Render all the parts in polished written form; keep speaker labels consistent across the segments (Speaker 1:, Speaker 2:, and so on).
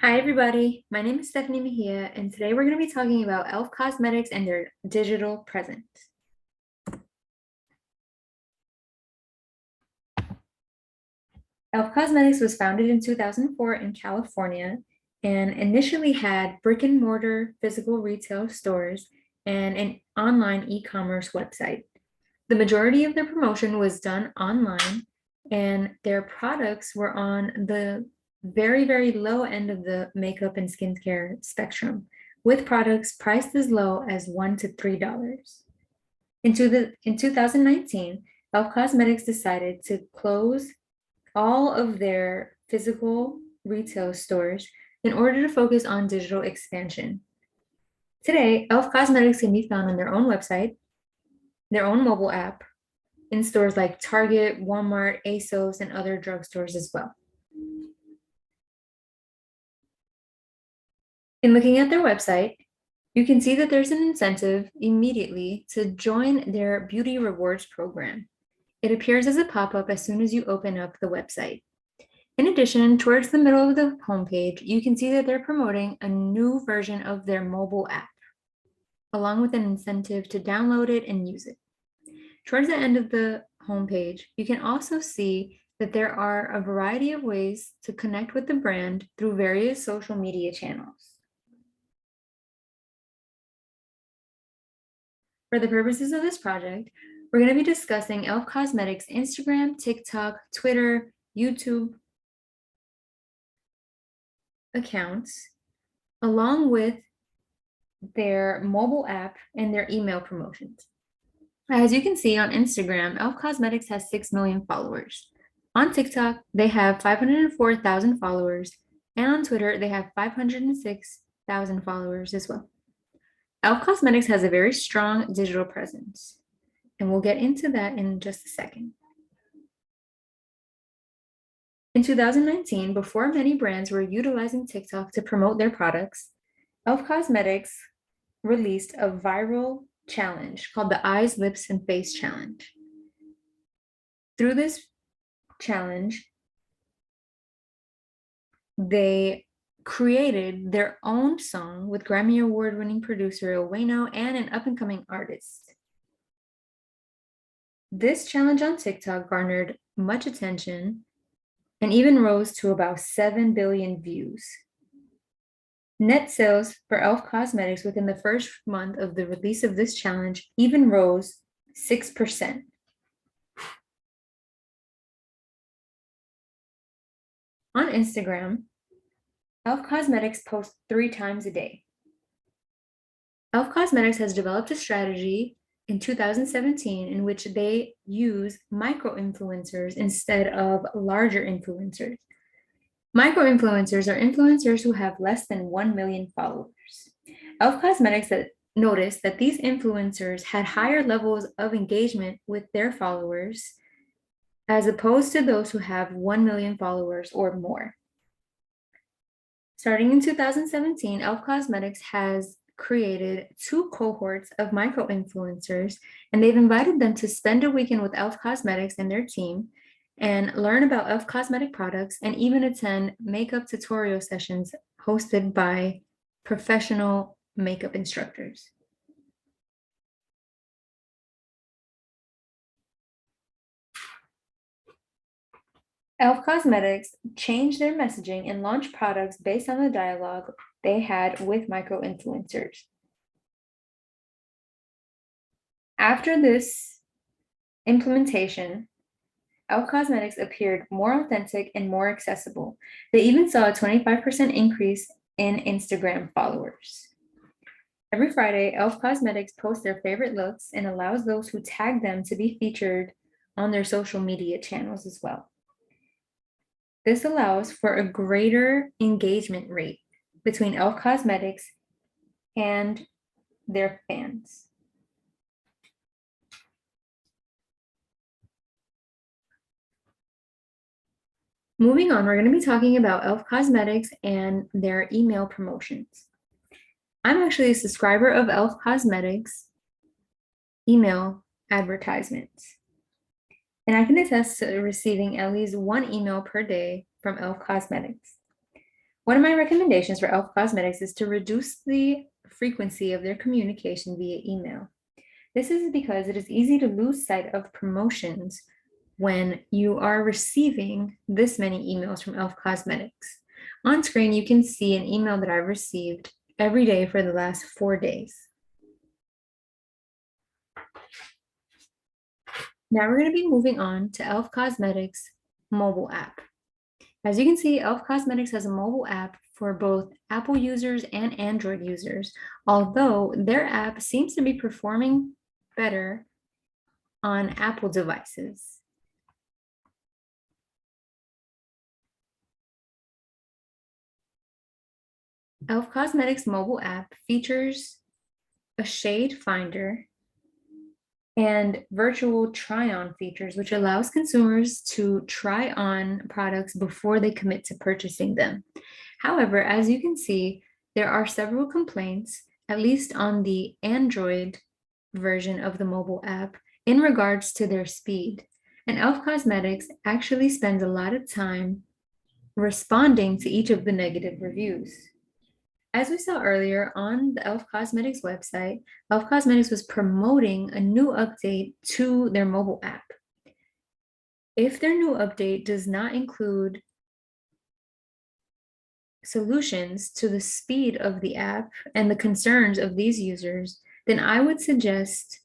Speaker 1: Hi, everybody. My name is Stephanie Mejia, and today we're going to be talking about e.l.f. Cosmetics and their digital presence. e.l.f. Cosmetics was founded in 2004 in California and initially had brick and mortar physical retail stores and an online e-commerce website. The majority of their promotion was done online, and their products were on the very, very low end of the makeup and skincare spectrum, with products priced as low as $1 to $3. In 2019, e.l.f. Cosmetics decided to close all of their physical retail stores in order to focus on digital expansion. Today, e.l.f. Cosmetics can be found on their own website, their own mobile app, in stores like Target, Walmart, ASOS, and other drugstores as well. In looking at their website, you can see that there's an incentive immediately to join their beauty rewards program. It appears as a pop-up as soon as you open up the website. In addition, towards the middle of the homepage, you can see that they're promoting a new version of their mobile app, along with an incentive to download it and use it. Towards the end of the homepage, you can also see that there are a variety of ways to connect with the brand through various social media channels. For the purposes of this project, we're going to be discussing e.l.f. Cosmetics' Instagram, TikTok, Twitter, YouTube accounts, along with their mobile app and their email promotions. As you can see on Instagram, e.l.f. Cosmetics has 6 million followers. On TikTok, they have 504,000 followers, and on Twitter, they have 506,000 followers as well. e.l.f. Cosmetics has a very strong digital presence, and we'll get into that in just a second. In 2019, before many brands were utilizing TikTok to promote their products, e.l.f. Cosmetics released a viral challenge called the Eyes, Lips, and Face Challenge. Through this challenge, they created their own song with Grammy Award-winning producer Wayno and an up-and-coming artist. This challenge on TikTok garnered much attention and even rose to about 7 billion views. Net sales for e.l.f. Cosmetics within the first month of the release of this challenge even rose 6%. On Instagram, e.l.f. Cosmetics posts 3 times a day. e.l.f. Cosmetics has developed a strategy in 2017 in which they use micro-influencers instead of larger influencers. Micro-influencers are influencers who have less than 1 million followers. e.l.f. Cosmetics noticed that these influencers had higher levels of engagement with their followers as opposed to those who have 1 million followers or more. Starting in 2017, e.l.f. Cosmetics has created 2 cohorts of micro-influencers, and they've invited them to spend a weekend with e.l.f. Cosmetics and their team and learn about e.l.f. cosmetic products and even attend makeup tutorial sessions hosted by professional makeup instructors. e.l.f. Cosmetics changed their messaging and launched products based on the dialogue they had with micro-influencers. After this implementation, e.l.f. Cosmetics appeared more authentic and more accessible. They even saw a 25% increase in Instagram followers. Every Friday, e.l.f. Cosmetics posts their favorite looks and allows those who tag them to be featured on their social media channels as well. This allows for a greater engagement rate between e.l.f. Cosmetics and their fans. Moving on, we're going to be talking about e.l.f. Cosmetics and their email promotions. I'm actually a subscriber of e.l.f. Cosmetics email advertisements, and I can attest to receiving at least 1 email per day from e.l.f. Cosmetics. One of my recommendations for e.l.f. Cosmetics is to reduce the frequency of their communication via email. This is because it is easy to lose sight of promotions when you are receiving this many emails from e.l.f. Cosmetics. On screen, you can see an email that I've received every day for the last 4 days. Now we're going to be moving on to e.l.f. Cosmetics mobile app. As you can see, e.l.f. Cosmetics has a mobile app for both Apple users and Android users, although their app seems to be performing better on Apple devices. e.l.f. Cosmetics mobile app features a shade finder and virtual try-on features, which allows consumers to try on products before they commit to purchasing them. However, as you can see, there are several complaints, at least on the Android version of the mobile app, in regards to their speed. And e.l.f. Cosmetics actually spends a lot of time responding to each of the negative reviews. As we saw earlier on the e.l.f. Cosmetics website, e.l.f. Cosmetics was promoting a new update to their mobile app. If their new update does not include solutions to the speed of the app and the concerns of these users, then I would suggest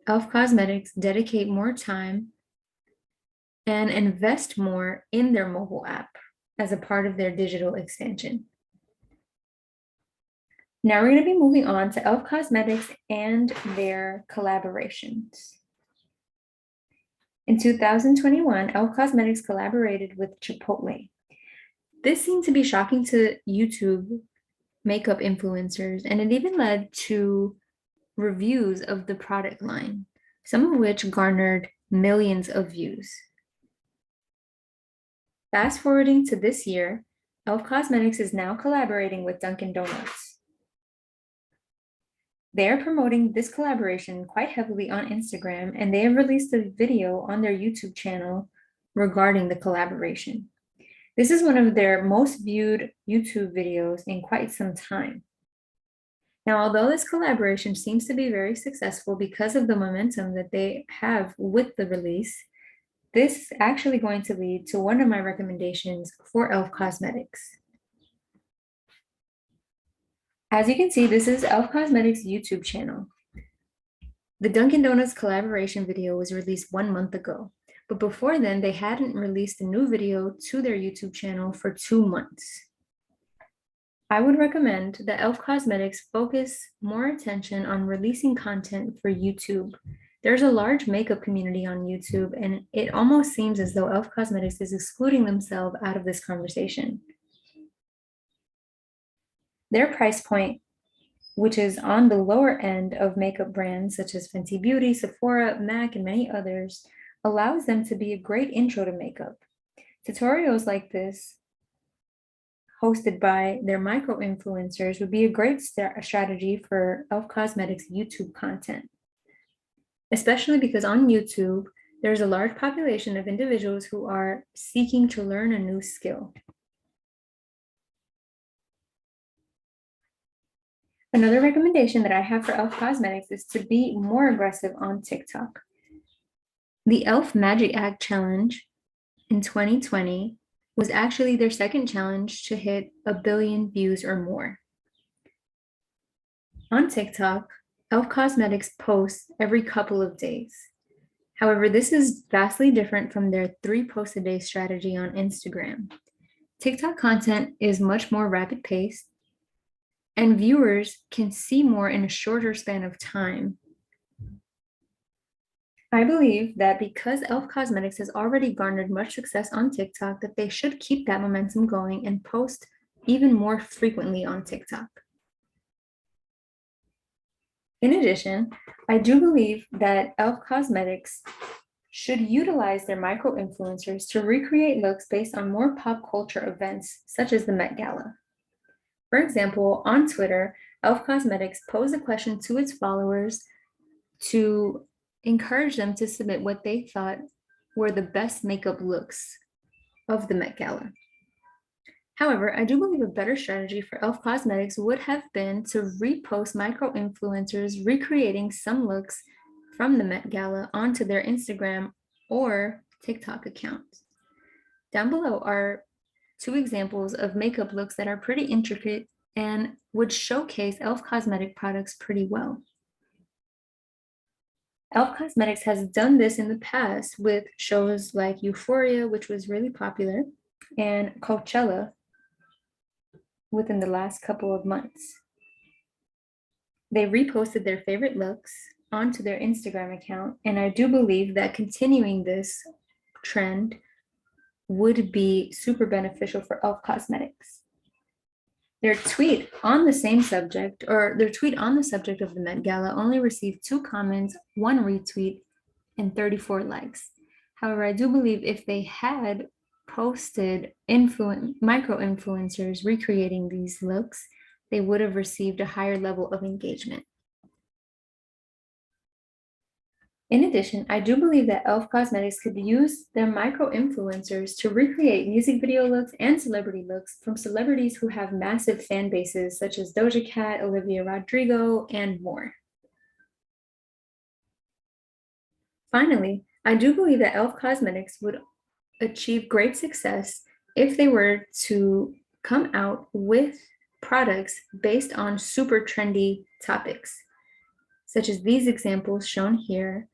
Speaker 1: e.l.f. Cosmetics dedicate more time and invest more in their mobile app as a part of their digital expansion. Now we're going to be moving on to e.l.f. Cosmetics and their collaborations. In 2021, e.l.f. Cosmetics collaborated with Chipotle. This seemed to be shocking to YouTube makeup influencers, and it even led to reviews of the product line, some of which garnered millions of views. Fast forwarding to this year, e.l.f. Cosmetics is now collaborating with Dunkin' Donuts. They are promoting this collaboration quite heavily on Instagram, and they have released a video on their YouTube channel regarding the collaboration. This is one of their most viewed YouTube videos in quite some time. Now, although this collaboration seems to be very successful because of the momentum that they have with the release, this is actually going to lead to one of my recommendations for e.l.f. Cosmetics. As you can see, this is e.l.f. Cosmetics' YouTube channel. The Dunkin' Donuts collaboration video was released 1 month ago, but before then, they hadn't released a new video to their YouTube channel for 2 months. I would recommend that e.l.f. Cosmetics focus more attention on releasing content for YouTube. There's a large makeup community on YouTube, and it almost seems as though e.l.f. Cosmetics is excluding themselves out of this conversation. Their price point, which is on the lower end of makeup brands such as Fenty Beauty, Sephora, MAC, and many others, allows them to be a great intro to makeup. Tutorials like this, hosted by their micro-influencers, would be a great strategy for e.l.f. Cosmetics YouTube content, especially because on YouTube, there's a large population of individuals who are seeking to learn a new skill. Another recommendation that I have for e.l.f. Cosmetics is to be more aggressive on TikTok. The e.l.f. Magic Act Challenge in 2020 was actually their second challenge to hit 1 billion views or more. On TikTok, e.l.f. Cosmetics posts every couple of days. However, this is vastly different from their 3 posts a day strategy on Instagram. TikTok content is much more rapid paced, and viewers can see more in a shorter span of time. I believe that because e.l.f. Cosmetics has already garnered much success on TikTok, that they should keep that momentum going and post even more frequently on TikTok. In addition, I do believe that e.l.f. Cosmetics should utilize their micro-influencers to recreate looks based on more pop culture events, such as the Met Gala. For example, on Twitter, e.l.f. Cosmetics posed a question to its followers to encourage them to submit what they thought were the best makeup looks of the Met Gala. However, I do believe a better strategy for e.l.f. Cosmetics would have been to repost micro-influencers recreating some looks from the Met Gala onto their Instagram or TikTok accounts. Down below are two examples of makeup looks that are pretty intricate and would showcase e.l.f. Cosmetic products pretty well. e.l.f. Cosmetics has done this in the past with shows like Euphoria, which was really popular, and Coachella within the last couple of months. They reposted their favorite looks onto their Instagram account, and I do believe that continuing this trend would be super beneficial for e.l.f. Cosmetics. Their tweet on the same subject, or their tweet on the subject of the Met Gala only received 2 comments, 1 retweet, and 34 likes. However, I do believe if they had posted micro-influencers recreating these looks, they would have received a higher level of engagement. In addition, I do believe that e.l.f. Cosmetics could use their micro-influencers to recreate music video looks and celebrity looks from celebrities who have massive fan bases such as Doja Cat, Olivia Rodrigo, and more. Finally, I do believe that e.l.f. Cosmetics would achieve great success if they were to come out with products based on super trendy topics, such as these examples shown here,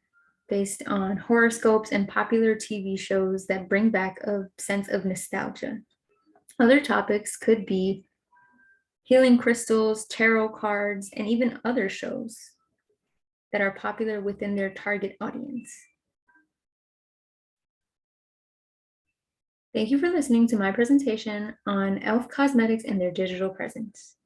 Speaker 1: based on horoscopes and popular TV shows that bring back a sense of nostalgia. Other topics could be healing crystals, tarot cards, and even other shows that are popular within their target audience. Thank you for listening to my presentation on e.l.f. Cosmetics and their digital presence.